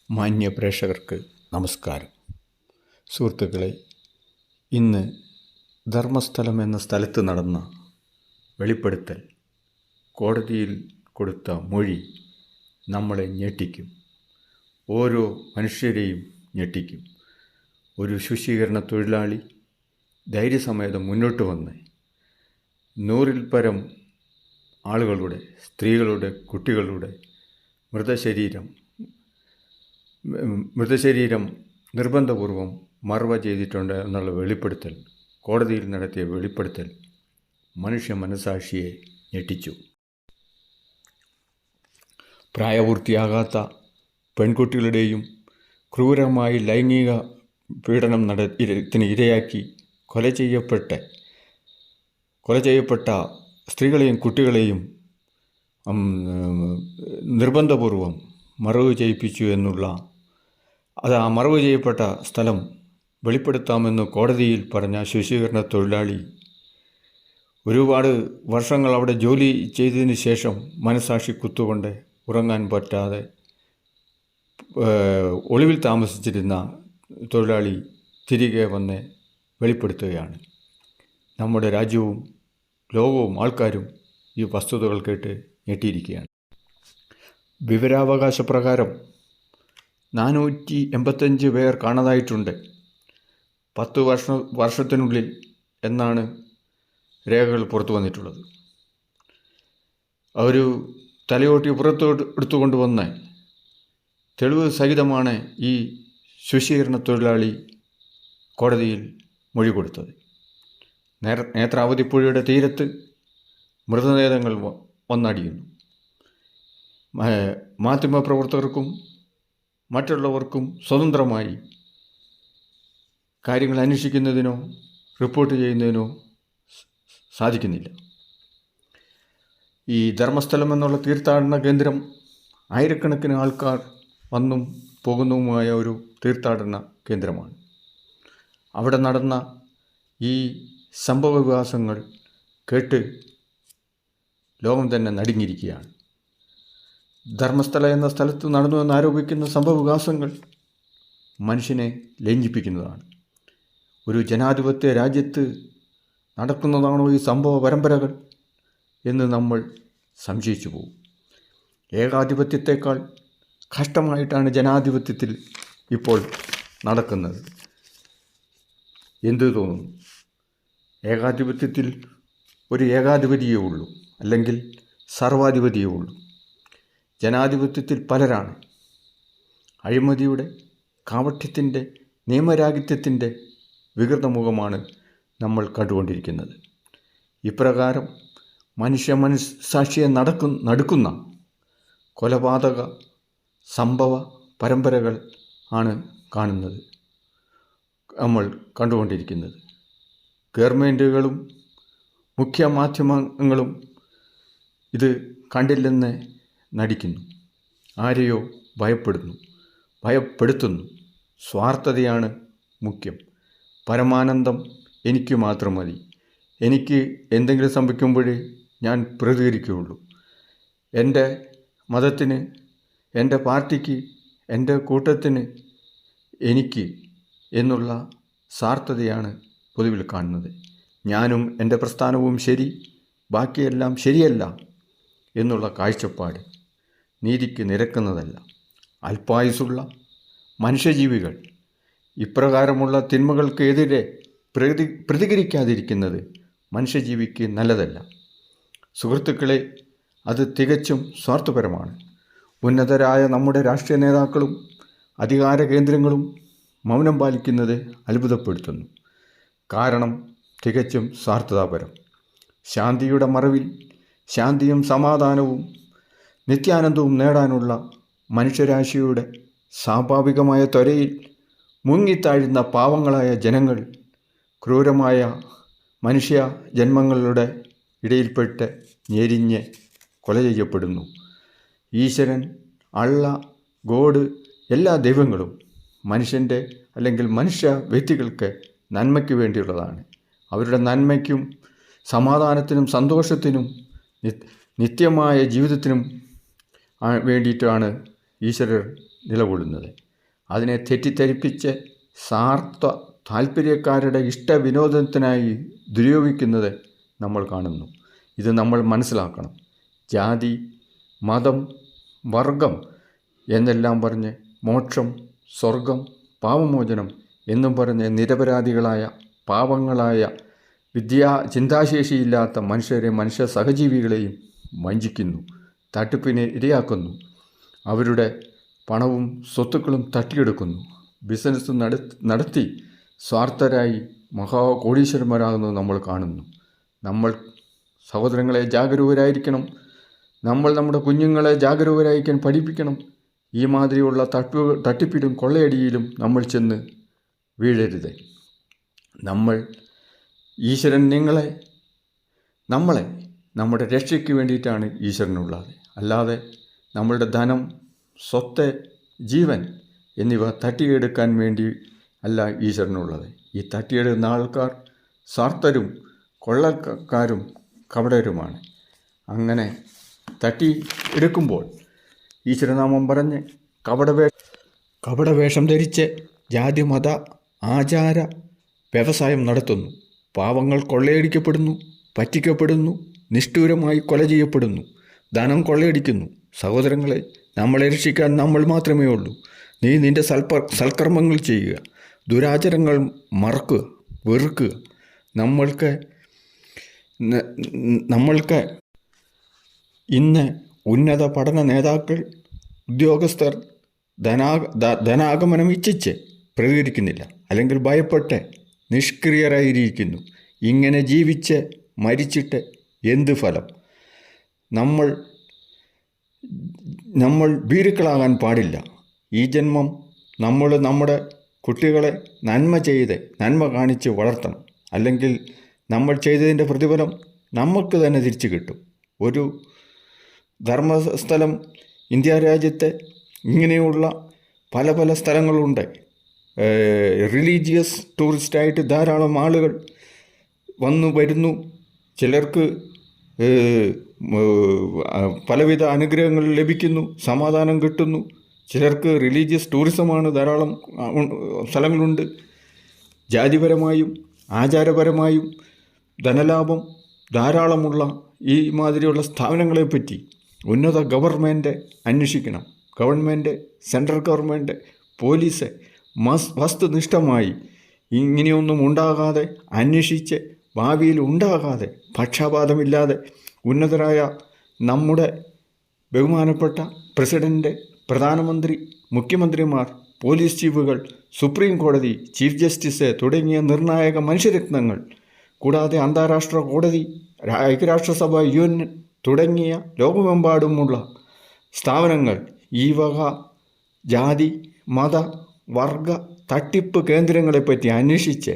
മാന്യ പ്രേക്ഷകർക്ക് നമസ്കാരം. സുഹൃത്തുക്കളെ, ഇന്ന് ധർമ്മസ്ഥലം എന്ന സ്ഥലത്ത് നടന്ന വെളിപ്പെടുത്തൽ, കോടതിയിൽ കൊടുത്ത മൊഴി നമ്മളെ ഞെട്ടിക്കും. ഓരോ മനുഷ്യരെയും ഞെട്ടിക്കും. ഒരു ശുചീകരണ തൊഴിലാളി ധൈര്യസമേതം മുന്നോട്ട് വന്ന് 100-ൽ പരം ആളുകളുടെ, സ്ത്രീകളുടെ, കുട്ടികളുടെ മൃതശരീരം നിർബന്ധപൂർവം മറവ ചെയ്തിട്ടുണ്ട് എന്നുള്ള വെളിപ്പെടുത്തൽ, കോടതിയിൽ നടത്തിയ വെളിപ്പെടുത്തൽ മനുഷ്യ മനസാക്ഷിയെ ഞെട്ടിച്ചു. പ്രായപൂർത്തിയാകാത്ത പെൺകുട്ടികളുടെയും ക്രൂരമായി ലൈംഗിക പീഡനം ഇരയാക്കി കൊല ചെയ്യപ്പെട്ട സ്ത്രീകളെയും കുട്ടികളെയും നിർബന്ധപൂർവം മറവ് ചെയ്യിപ്പിച്ചു എന്നുള്ള ആ മറവ് ചെയ്യപ്പെട്ട സ്ഥലം വെളിപ്പെടുത്താമെന്ന് കോടതിയിൽ പറഞ്ഞ ശുചീകരണ തൊഴിലാളി ഒരുപാട് വർഷങ്ങൾ അവിടെ ജോലി ചെയ്തതിന് ശേഷം മനസാക്ഷി കുത്തുകൊണ്ട് ഉറങ്ങാൻ പറ്റാതെ ഒളിവിൽ താമസിച്ചിരുന്ന തൊഴിലാളി തിരികെ വന്ന് വെളിപ്പെടുത്തുകയാണ്. നമ്മുടെ രാജ്യവും ലോകവും ആൾക്കാരും ഈ വസ്തുതകൾ കേട്ട് ഞെട്ടിയിരിക്കുകയാണ്. വിവരാവകാശ പ്രകാരം 485 പേർ കാണാതായിട്ടുണ്ട് 10 വർഷത്തിനുള്ളിൽ എന്നാണ് രേഖകൾ പുറത്തു വന്നിട്ടുള്ളത്. ഒരു തലയോട്ടി എടുത്തുകൊണ്ടുവന്ന് തെളിവ് സഹിതമാണ് ഈ ശുചീകരണ തൊഴിലാളി കോടതിയിൽ മൊഴി കൊടുത്തത്. നേത്രാവതി പുഴയുടെ തീരത്ത് മൃതദേഹങ്ങൾ വന്നടിയുന്നു. മാധ്യമപ്രവർത്തകർക്കും മറ്റുള്ളവർക്കും സ്വതന്ത്രമായി കാര്യങ്ങൾ അന്വേഷിക്കുന്നതിനോ റിപ്പോർട്ട് ചെയ്യുന്നതിനോ സാധിക്കുന്നില്ല. ഈ ധർമ്മസ്ഥലം എന്നുള്ള തീർത്ഥാടന കേന്ദ്രം ആയിരക്കണക്കിന് ആൾക്കാർ വന്നും പോകുന്നതുമായ ഒരു തീർത്ഥാടന കേന്ദ്രമാണ്. അവിടെ നടന്ന ഈ സംഭവ വികാസങ്ങൾ കേട്ട് ലോകം തന്നെ നടുങ്ങിയിരിക്കുകയാണ്. ധർമ്മസ്ഥല എന്ന സ്ഥലത്ത് നടന്നുവെന്ന് ആരോപിക്കുന്ന സംഭവവികാസങ്ങൾ മനുഷ്യനെ ലജ്ജിപ്പിക്കുന്നതാണ്. ഒരു ജനാധിപത്യ രാജ്യത്ത് നടക്കുന്നതാണോ ഈ സംഭവ പരമ്പരകൾ എന്ന് നമ്മൾ സംശയിച്ചു പോകും. ഏകാധിപത്യത്തെക്കാൾ കഷ്ടമായിട്ടാണ് ജനാധിപത്യത്തിൽ ഇപ്പോൾ നടക്കുന്നത്. എന്തു തോന്നുന്നു? ഏകാധിപത്യത്തിൽ ഒരു ഏകാധിപതിയേ ഉള്ളൂ, അല്ലെങ്കിൽ സർവാധിപതിയേ ഉള്ളൂ. ജനാധിപത്യത്തിൽ പലരാണ്. അഴിമതിയുടെ, കാപട്യത്തിൻ്റെ, നിയമരാഹിത്യത്തിൻ്റെ വികൃതമുഖമാണ് നമ്മൾ കണ്ടുകൊണ്ടിരിക്കുന്നത്. ഇപ്രകാരം മനസാക്ഷിയെ നടുക്കുന്ന കൊലപാതക സംഭവ പരമ്പരകൾ ആണ് നമ്മൾ കണ്ടുകൊണ്ടിരിക്കുന്നത്. ഗവൺമെൻറ്റുകളും മുഖ്യ മാധ്യമങ്ങളും ഇത് കണ്ടില്ലെന്ന് നടിക്കുന്നു. ആരെയോ ഭയപ്പെടുത്തുന്നു. സ്വാർത്ഥതയാണ് മുഖ്യം. പരമാനന്ദം എനിക്ക് മാത്രം മതി. എനിക്ക് എന്തെങ്കിലും സംഭവിക്കുമ്പോഴേ ഞാൻ പ്രതികരിക്കുകയുള്ളൂ. എൻ്റെ മതത്തിന്, എൻ്റെ പാർട്ടിക്ക്, എൻ്റെ കൂട്ടത്തിന്, എനിക്ക് എന്നുള്ള സ്വാർത്ഥതയാണ് പൊതുവിൽ കാണുന്നത്. ഞാനും എൻ്റെ പ്രസ്ഥാനവും ശരി, ബാക്കിയെല്ലാം ശരിയല്ല എന്നുള്ള കാഴ്ചപ്പാട് നീതിക്ക് നിരക്കുന്നതല്ല. അല്പായുസുള്ള മനുഷ്യജീവികൾ ഇപ്രകാരമുള്ള തിന്മകൾക്കെതിരെ പ്രതികരിക്കാതിരിക്കുന്നത് മനുഷ്യജീവിക്ക് നല്ലതല്ല. സുഹൃത്തുക്കളെ, അത് തികച്ചും സ്വാർത്ഥപരമാണ്. ഉന്നതരായ നമ്മുടെ രാഷ്ട്രീയ നേതാക്കളും അധികാര കേന്ദ്രങ്ങളും മൗനം പാലിക്കുന്നത് അത്ഭുതപ്പെടുത്തുന്നു. കാരണം തികച്ചും സ്വാർത്ഥതാപരം. ശാന്തിയുടെ മറവിൽ ശാന്തിയും സമാധാനവും നിത്യാനന്ദവും നേടാനുള്ള മനുഷ്യരാശിയുടെ സ്വാഭാവികമായ ത്വരയിൽ മുങ്ങിത്താഴുന്ന പാവങ്ങളായ ജനങ്ങൾ ക്രൂരമായ മനുഷ്യ ജന്മങ്ങളുടെ ഇടയിൽപ്പെട്ട് ഞെരിഞ്ഞ് കൊല ചെയ്യപ്പെടുന്നു. ഈശ്വരൻ, അള്ള, ഗോഡ്, എല്ലാ ദൈവങ്ങളും മനുഷ്യൻ്റെ അല്ലെങ്കിൽ മനുഷ്യ വ്യക്തികൾക്ക് നന്മയ്ക്ക് വേണ്ടിയുള്ളതാണ്. അവരുടെ നന്മയ്ക്കും സമാധാനത്തിനും സന്തോഷത്തിനും നിത്യമായ ജീവിതത്തിനും വേണ്ടിയിട്ടാണ് ഈശ്വരർ നിലകൊള്ളുന്നത്. അതിനെ തെറ്റിദ്ധരിപ്പിച്ച് സ്വാർത്ഥ താല്പര്യക്കാരുടെ ഇഷ്ടവിനോദത്തിനായി ദുരുപയോഗിക്കുന്നത് നമ്മൾ കാണുന്നു. ഇത് നമ്മൾ മനസ്സിലാക്കണം. ജാതി, മതം, വർഗം എന്നെല്ലാം പറഞ്ഞ് മോക്ഷം, സ്വർഗം, പാപമോചനം എന്നും പറഞ്ഞ് നിരപരാധികളായ പാവങ്ങളായ ചിന്താശേഷിയില്ലാത്ത മനുഷ്യരെ, മനുഷ്യ സഹജീവികളെയും വഞ്ചിക്കുന്നു, തട്ടിപ്പിന് ഇരയാക്കുന്നു, അവരുടെ പണവും സ്വത്തുക്കളും തട്ടിയെടുക്കുന്നു, ബിസിനസ് നടത്തി സ്വാർത്ഥരായി മഹാകോടീശ്വരന്മാരാകുന്നത് നമ്മൾ കാണുന്നു. നമ്മൾ സഹോദരങ്ങളെ ജാഗരൂകരായിരിക്കണം. നമ്മൾ നമ്മുടെ കുഞ്ഞുങ്ങളെ ജാഗരൂകരായിരിക്കാൻ പഠിപ്പിക്കണം. ഈ മാതിരിയുള്ള തട്ടിപ്പിലും കൊള്ളയടിയിലും നമ്മൾ ചെന്ന് വീഴരുത്. ഈശ്വരൻ നമ്മളെ നമ്മുടെ രക്ഷയ്ക്ക് വേണ്ടിയിട്ടാണ് ഈശ്വരനുള്ളത്. അല്ലാതെ നമ്മളുടെ ധനം, സ്വത്ത്, ജീവൻ എന്നിവ തട്ടിയെടുക്കാൻ വേണ്ടി അല്ല ഈശ്വരനുള്ളത്. ഈ തട്ടിയെടുക്കുന്ന ആൾക്കാർ സ്വാർത്ഥരും കൊള്ളക്കാരും കപടരുമാണ്. അങ്ങനെ തട്ടി എടുക്കുമ്പോൾ ഈശ്വരനാമം പറഞ്ഞ് കപടവേഷം ധരിച്ച് ജാതി, മത, ആചാര വ്യവസായം നടത്തുന്നു. പാവങ്ങൾ കൊള്ളയടിക്കപ്പെടുന്നു, പറ്റിക്കപ്പെടുന്നു, നിഷ്ഠൂരമായി കൊല ചെയ്യപ്പെടുന്നു, ധനം കൊള്ളയടിക്കുന്നു. സഹോദരങ്ങളെ, നമ്മളെ രക്ഷിക്കാൻ നമ്മൾ മാത്രമേ ഉള്ളൂ. നീ നിൻ്റെ സൽക്കർമ്മങ്ങൾ ചെയ്യുക, ദുരാചാരങ്ങൾ മറക്കുക, വെറുക്കുക. നമ്മൾക്ക് ഇന്ന് ഉന്നത പഠന നേതാക്കൾ, ഉദ്യോഗസ്ഥർ ധനാഗമനം ഇച്ഛിച്ച് പ്രതികരിക്കുന്നില്ല, അല്ലെങ്കിൽ ഭയപ്പെട്ട് നിഷ്ക്രിയരായിരിക്കുന്നു. ഇങ്ങനെ ജീവിച്ച് മരിച്ചിട്ട് എന്ത് ഫലം? നമ്മൾ ഭീരുക്കളാകാൻ പാടില്ല. ഈ ജന്മം നമ്മൾ നമ്മുടെ കുട്ടികളെ നന്മ കാണിച്ച് വളർത്തണം. അല്ലെങ്കിൽ നമ്മൾ ചെയ്തതിൻ്റെ പ്രതിഫലം നമുക്ക് തന്നെ തിരിച്ചു കിട്ടും. ഒരു ധർമ്മസ്ഥലം ഇന്ത്യ രാജ്യത്തെ ഇങ്ങനെയുള്ള പല സ്ഥലങ്ങളുണ്ട്. റിലീജിയസ് ടൂറിസ്റ്റായിട്ട് ധാരാളം ആളുകൾ വരുന്നു. ചിലർക്ക് പലവിധ അനുഗ്രഹങ്ങൾ ലഭിക്കുന്നു, സമാധാനം കിട്ടുന്നു. ചിലർക്ക് റിലീജിയസ് ടൂറിസമാണ്, ധാരാളം സ്ഥലങ്ങളുണ്ട്. ജാതിപരമായും ആചാരപരമായും ധനലാഭം ധാരാളമുള്ള ഈ മാതിരിയുള്ള സ്ഥാപനങ്ങളെപ്പറ്റി ഉന്നത ഗവൺമെൻറ് അന്വേഷിക്കണം. ഗവൺമെൻറ്, സെൻട്രൽ ഗവൺമെൻറ്, പോലീസ് വസ്തുനിഷ്ഠമായി ഇങ്ങനെയൊന്നും ഉണ്ടാകാതെ അന്വേഷിച്ച് ഭാവിയിൽ ഉണ്ടാകാതെ പക്ഷപാതമില്ലാതെ ഉന്നതരായ നമ്മുടെ ബഹുമാനപ്പെട്ട പ്രസിഡൻറ്റ്, പ്രധാനമന്ത്രി, മുഖ്യമന്ത്രിമാർ, പോലീസ് ചീഫുകൾ, സുപ്രീം കോടതി ചീഫ് ജസ്റ്റിസ് തുടങ്ങിയ നിർണായക മനുഷ്യരത്നങ്ങൾ, കൂടാതെ അന്താരാഷ്ട്ര കോടതി, ഐക്യരാഷ്ട്രസഭ, UN തുടങ്ങിയ ലോകമെമ്പാടുമുള്ള സ്ഥാപനങ്ങൾ ഈ വക ജാതി, മത, വർഗ തട്ടിപ്പ് കേന്ദ്രങ്ങളെപ്പറ്റി അന്വേഷിച്ച്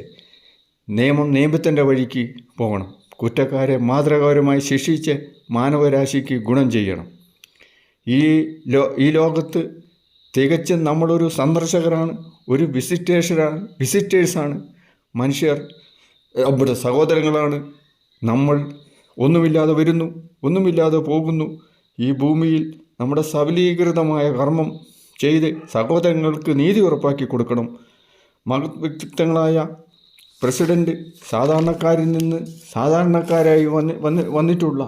നിയമത്തിൻ്റെ വഴിക്ക് പോകണം. കുറ്റക്കാരെ മാതൃകാപരമായി ശിക്ഷിച്ച് മാനവരാശിക്ക് ഗുണം ചെയ്യണം. ഈ ലോകത്ത് തികച്ചും നമ്മളൊരു സന്ദർശകരാണ്, ഒരു വിസിറ്റേഴ്സാണ്. മനുഷ്യർ നമ്മുടെ സഹോദരങ്ങളാണ്. നമ്മൾ ഒന്നുമില്ലാതെ വരുന്നു, ഒന്നുമില്ലാതെ പോകുന്നു. ഈ ഭൂമിയിൽ നമ്മുടെ സബലീകൃതമായ കർമ്മം ചെയ്ത് സഹോദരങ്ങൾക്ക് നീതി ഉറപ്പാക്കി കൊടുക്കണം. വ്യക്തിത്വങ്ങളായ പ്രസിഡൻറ്റ് സാധാരണക്കാരിൽ നിന്ന് സാധാരണക്കാരായി വന്നിട്ടുള്ള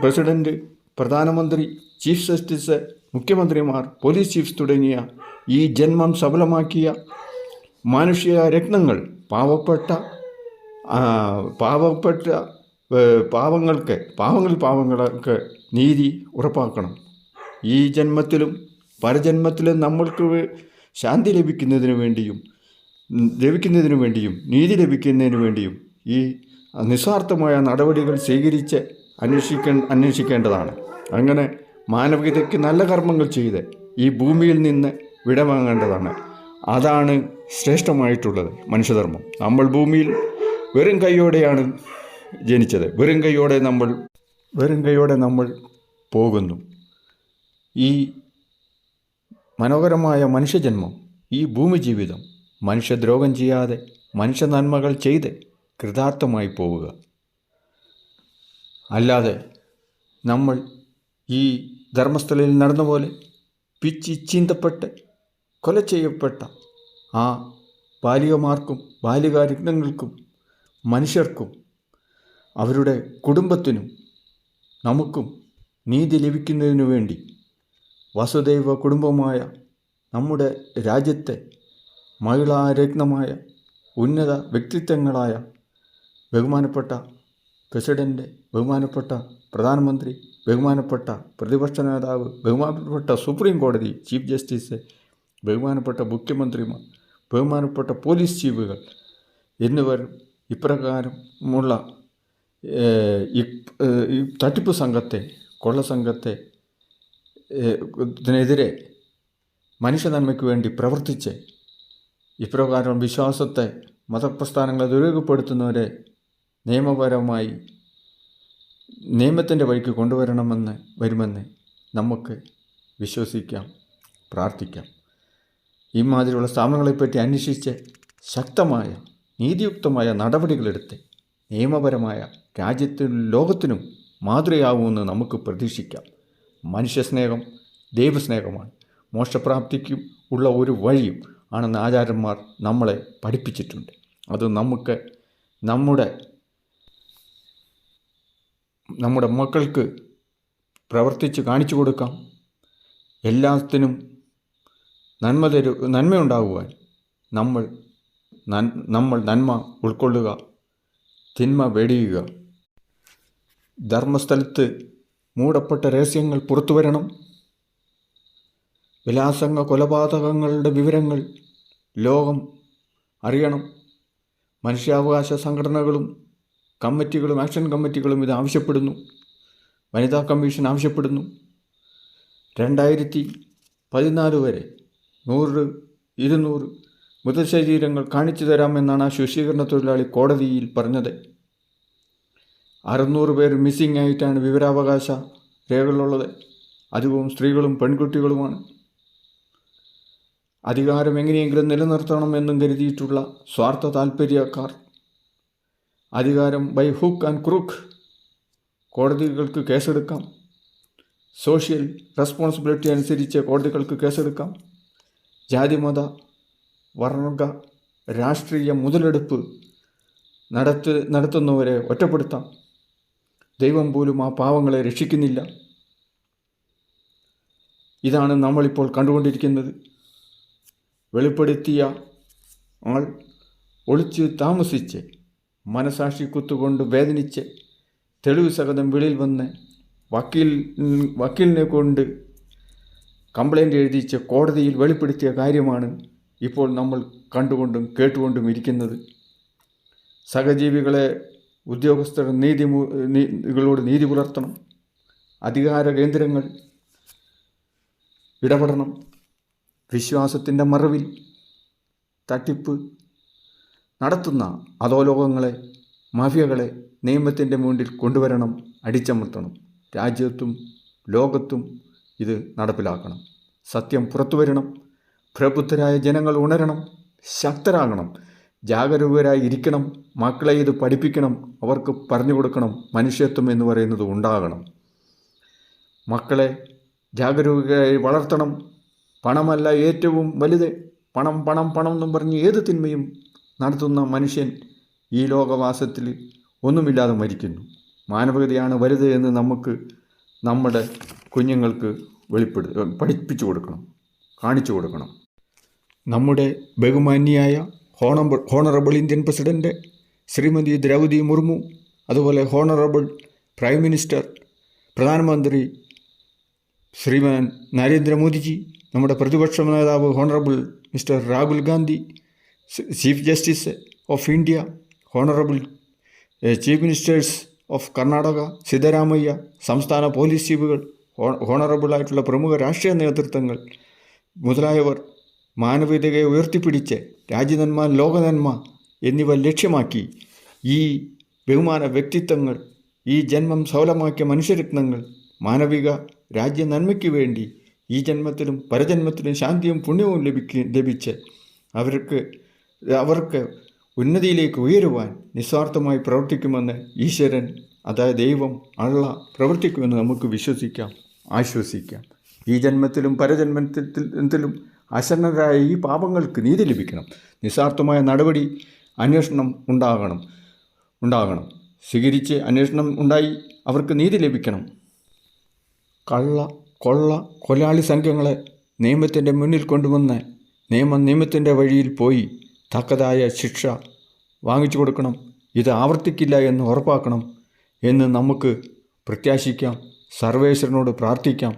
പ്രസിഡൻറ്റ്, പ്രധാനമന്ത്രി, ചീഫ് ജസ്റ്റിസ്, മുഖ്യമന്ത്രിമാർ, പോലീസ് ചീഫ്സ് തുടങ്ങിയ ഈ ജന്മം സഫലമാക്കിയ മാനുഷിക രത്നങ്ങൾ പാവങ്ങൾക്ക് നീതി ഉറപ്പാക്കണം. ഈ ജന്മത്തിലും പരജന്മത്തിലും നമ്മൾക്ക് ശാന്തി ലഭിക്കുന്നതിനു വേണ്ടിയും നീതി ലഭിക്കുന്നതിനു വേണ്ടിയും ഈ നിസ്വാർത്ഥമായ നടപടികൾ സ്വീകരിച്ച് അന്വേഷിക്കേണ്ടതാണ്. അങ്ങനെ മാനവികതയ്ക്ക് നല്ല കർമ്മങ്ങൾ ചെയ്ത് ഈ ഭൂമിയിൽ നിന്ന് വിടവാങ്ങേണ്ടതാണ്. അതാണ് ശ്രേഷ്ഠമായിട്ടുള്ളത് മനുഷ്യധർമ്മം. നമ്മൾ ഭൂമിയിൽ വെറും കൈയോടെയാണ് ജനിച്ചത്. വെറും കൈയോടെ നമ്മൾ പോകുന്നു. ഈ മനോഹരമായ മനുഷ്യജന്മം, ഈ ഭൂമി ജീവിതം മനുഷ്യദ്രോഹം ചെയ്യാതെ മനുഷ്യ നന്മകൾ ചെയ്ത് കൃതാർത്ഥമായി പോവുക. അല്ലാതെ നമ്മൾ ഈ ധർമ്മസ്ഥലയിൽ നടന്ന പോലെ പിച്ചി ചീന്തപ്പെട്ട് കൊല ചെയ്യപ്പെട്ട ആ ബാലികമാർക്കും ബാലികാരത്നങ്ങൾക്കും മനുഷ്യർക്കും അവരുടെ കുടുംബത്തിനും നമുക്കും നീതി ലഭിക്കുന്നതിനു വേണ്ടി വസുദൈവ കുടുംബമായ നമ്മുടെ രാജ്യത്തെ മഹിളാരത്നമായ ഉന്നത വ്യക്തിത്വങ്ങളായ ബഹുമാനപ്പെട്ട പ്രസിഡൻ്റ്, ബഹുമാനപ്പെട്ട പ്രധാനമന്ത്രി, ബഹുമാനപ്പെട്ട പ്രതിപക്ഷ നേതാവ്, ബഹുമാനപ്പെട്ട സുപ്രീം കോടതി ചീഫ് ജസ്റ്റിസ്, ബഹുമാനപ്പെട്ട മുഖ്യമന്ത്രിമാർ, ബഹുമാനപ്പെട്ട പോലീസ് ചീഫുകൾ എന്നിവർ ഇപ്രകാരമുള്ള ഈ തട്ടിപ്പ് സംഘത്തെ, കൊള്ള സംഘത്തെ ഇതിനെതിരെ മനുഷ്യ നന്മയ്ക്ക് വേണ്ടി പ്രവർത്തിച്ച് ഇപ്രകാരം വിശ്വാസത്തെ, മതപ്രസ്ഥാനങ്ങളെ ദുരുപയോഗപ്പെടുത്തുന്നവരെ നിയമപരമായി നിയമത്തിൻ്റെ വഴിക്ക് വരുമെന്ന് നമുക്ക് വിശ്വസിക്കാം, പ്രാർത്ഥിക്കാം. ഈ മാതിരിയുള്ള സ്ഥാപനങ്ങളെപ്പറ്റി അന്വേഷിച്ച് ശക്തമായ നീതിയുക്തമായ നടപടികളെടുത്ത് നിയമപരമായ രാജ്യത്തിനും ലോകത്തിനും മാതൃകയാവുമെന്ന് നമുക്ക് പ്രതീക്ഷിക്കാം. മനുഷ്യസ്നേഹം ദൈവസ്നേഹമാണ്. മോക്ഷപ്രാപ്തിക്കും ഉള്ള ഒരു വഴിയും ആണെന്ന് ആചാര്യന്മാർ നമ്മളെ പഠിപ്പിച്ചിട്ടുണ്ട്. അത് നമുക്ക് നമ്മുടെ മക്കൾക്ക് പ്രവർത്തിച്ച് കാണിച്ചു കൊടുക്കാം. എല്ലാത്തിനും നന്മയുണ്ടാകുവാൻ നമ്മൾ നന്മ ഉൾക്കൊള്ളുക, തിന്മ വെടിയുക. ധർമ്മസ്ഥലത്ത് മൂടപ്പെട്ട രഹസ്യങ്ങൾ പുറത്തു വരണം. ബലാത്സംഗ കൊലപാതകങ്ങളുടെ വിവരങ്ങൾ ലോകം അറിയണം. മനുഷ്യാവകാശ സംഘടനകളും കമ്മിറ്റികളും ആക്ഷൻ കമ്മിറ്റികളും ഇത് ആവശ്യപ്പെടുന്നു. വനിതാ കമ്മീഷൻ ആവശ്യപ്പെടുന്നു. 2014 വരെ 100-200 മൃതശരീരങ്ങൾ കാണിച്ചു തരാമെന്നാണ് ആ ശുചീകരണ തൊഴിലാളി കോടതിയിൽ പറഞ്ഞത്. 600 പേർ മിസ്സിംഗ് ആയിട്ടാണ് വിവരാവകാശ രേഖകളുള്ളത്. അധികവും സ്ത്രീകളും പെൺകുട്ടികളുമാണ്. അധികാരം എങ്ങനെയെങ്കിലും നിലനിർത്തണമെന്നും കരുതിയിട്ടുള്ള സ്വാർത്ഥ താൽപ്പര്യക്കാർ അധികാരം ബൈ ഹുക്ക് ആൻഡ് ക്രൂക്ക് കോടതികൾക്ക് കേസെടുക്കാം. സോഷ്യൽ റെസ്പോൺസിബിലിറ്റി അനുസരിച്ച് കോടതികൾക്ക് കേസെടുക്കാം. ജാതിമത വർഗ രാഷ്ട്രീയ മുതലെടുപ്പ് നടത്തുന്നവരെ ഒറ്റപ്പെടുത്താം. ദൈവം പോലും ആ പാവങ്ങളെ രക്ഷിക്കുന്നില്ല. ഇതാണ് നമ്മളിപ്പോൾ കണ്ടുകൊണ്ടിരിക്കുന്നത്. വെളിപ്പെടുത്തിയ ആൾ ഒളിച്ച് താമസിച്ച് മനസാക്ഷി കുത്തുകൊണ്ട് വേദനിച്ച് തെളിവ് സഹിതം വെളിയിൽ വന്ന് വക്കീലിനെ കൊണ്ട് കംപ്ലൈൻ്റ് എഴുതിച്ച് കോടതിയിൽ വെളിപ്പെടുത്തിയ കാര്യമാണ് ഇപ്പോൾ നമ്മൾ കണ്ടുകൊണ്ടും കേട്ടുകൊണ്ടും ഇരിക്കുന്നത്. സഹജീവികളെ ഉദ്യോഗസ്ഥർ നീതികളോട് നീതി പുലർത്തണം. അധികാര കേന്ദ്രങ്ങൾ ഇടപെടണം. വിശ്വാസത്തിൻ്റെ മറവിൽ തട്ടിപ്പ് നടത്തുന്ന അധോലോകങ്ങളെ, മാഫിയകളെ നിയമത്തിൻ്റെ മുന്നിൽ കൊണ്ടുവരണം, അടിച്ചമർത്തണം. രാജ്യത്തും ലോകത്തും ഇത് നടപ്പിലാക്കണം. സത്യം പുറത്തു വരണം. പ്രബുദ്ധരായ ജനങ്ങൾ ഉണരണം, ശക്തരാകണം, ജാഗരൂകരായി ഇരിക്കണം. മക്കളെ ഇത് പഠിപ്പിക്കണം, അവർക്ക് പറഞ്ഞു കൊടുക്കണം. മനുഷ്യത്വം എന്ന് പറയുന്നത് ഉണ്ടാകണം. മക്കളെ ജാഗരൂകരായി വളർത്തണം. പണമല്ല ഏറ്റവും വലുത്. പണം പണം പണം എന്നും പറഞ്ഞ് ഏത് തിന്മയും നടത്തുന്ന മനുഷ്യൻ ഈ ലോകവാസത്തിൽ ഒന്നുമില്ലാതെ മരിക്കുന്നു. മാനവികതയാണ് വലുത് എന്ന് നമുക്ക് നമ്മുടെ കുഞ്ഞുങ്ങൾക്ക് പഠിപ്പിച്ചു കൊടുക്കണം, കാണിച്ചു കൊടുക്കണം. നമ്മുടെ ബഹുമാന്യായ honourable Indian president Shrimati Droupadi Murmu, അതുപോലെ ഹോണറബിൾ പ്രൈം മിനിസ്റ്റർ, പ്രധാനമന്ത്രി ശ്രീമാൻ നരേന്ദ്രമോദിജി, നമ്മുടെ പ്രതിപക്ഷ നേതാവ് honourable mister Rahul Gandhi, chief justice of India, honourable chief ministers of Karnataka Siddaramaiah, സംസ്ഥാന പോലീസ് ചീഫുകൾ, ഹോണറബിളായിട്ടുള്ള പ്രമുഖ രാഷ്ട്രീയ നേതൃത്വങ്ങൾ മുതലായവർ മാനവികതയെ ഉയർത്തിപ്പിടിച്ച് രാജ്യനന്മ, ലോകനന്മ എന്നിവ ലക്ഷ്യമാക്കി ഈ ബഹുമാന വ്യക്തിത്വങ്ങൾ, ഈ ജന്മം സഫലമാക്കിയ മനുഷ്യരത്നങ്ങൾ മാനവിക രാജ്യ നന്മയ്ക്ക് വേണ്ടി ഈ ജന്മത്തിലും പരജന്മത്തിലും ശാന്തിയും പുണ്യവും ലഭിച്ച് അവർക്ക് ഉന്നതിയിലേക്ക് ഉയരുവാൻ നിസ്വാർത്ഥമായി പ്രവർത്തിക്കുമെന്ന് ഈശ്വരൻ, അതായത് ദൈവം, അള്ളാഹ് പ്രവർത്തിക്കുമെന്ന് നമുക്ക് വിശ്വസിക്കാം, ആശ്വസിക്കാം. ഈ ജന്മത്തിലും പരജന്മത്തിലും അശരണരായ ഈ പാപങ്ങൾക്ക് നീതി ലഭിക്കണം. നിസ്വാർത്ഥമായ നടപടി അന്വേഷണം ഉണ്ടാകണം. സ്വീകരിച്ച് അന്വേഷണം ഉണ്ടായി അവർക്ക് നീതി ലഭിക്കണം. കൊള്ള കൊലാളി സംഘങ്ങളെ നിയമത്തിൻ്റെ മുന്നിൽ കൊണ്ടുവന്ന് നിയമത്തിൻ്റെ വഴിയിൽ പോയി തക്കതായ ശിക്ഷ വാങ്ങിച്ചു കൊടുക്കണം. ഇത് ആവർത്തിക്കില്ല എന്ന് ഉറപ്പാക്കണം എന്ന് നമുക്ക് പ്രത്യാശിക്കാം. സർവേശ്വരനോട് പ്രാർത്ഥിക്കാം.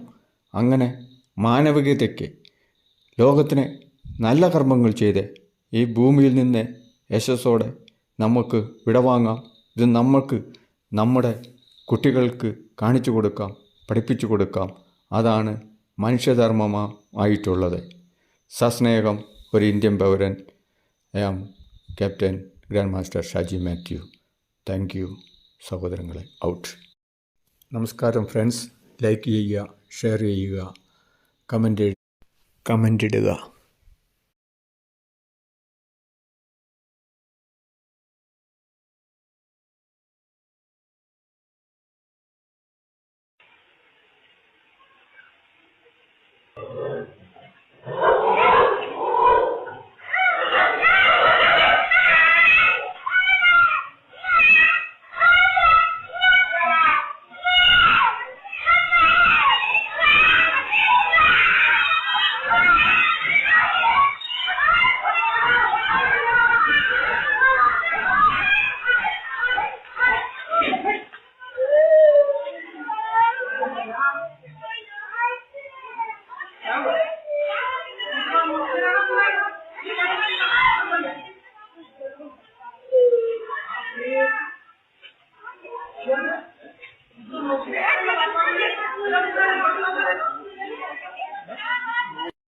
അങ്ങനെ മാനവികതയ്ക്ക്, ലോകത്തിന് നല്ല കർമ്മങ്ങൾ ചെയ്ത് ഈ ഭൂമിയിൽ നിന്ന് യശസ്സോടെ നമുക്ക് വിടവാങ്ങാം. ഇത് നമുക്ക് നമ്മുടെ കുട്ടികൾക്ക് കാണിച്ചു കൊടുക്കാം, പഠിപ്പിച്ചു കൊടുക്കാം. അതാണ് മനുഷ്യധർമ്മമായിട്ടുള്ളത്. സസ്നേഹം, ഒരു ഇന്ത്യൻ പൗരൻ. I am captain grand master Shaji Mathew. Thank you സഹോദരങ്ങളെ. ഔട്ട്. നമസ്കാരം ഫ്രണ്ട്സ്. ലൈക്ക് ചെയ്യുക, ഷെയർ ചെയ്യുക, കമൻ്റ് ഇടുക.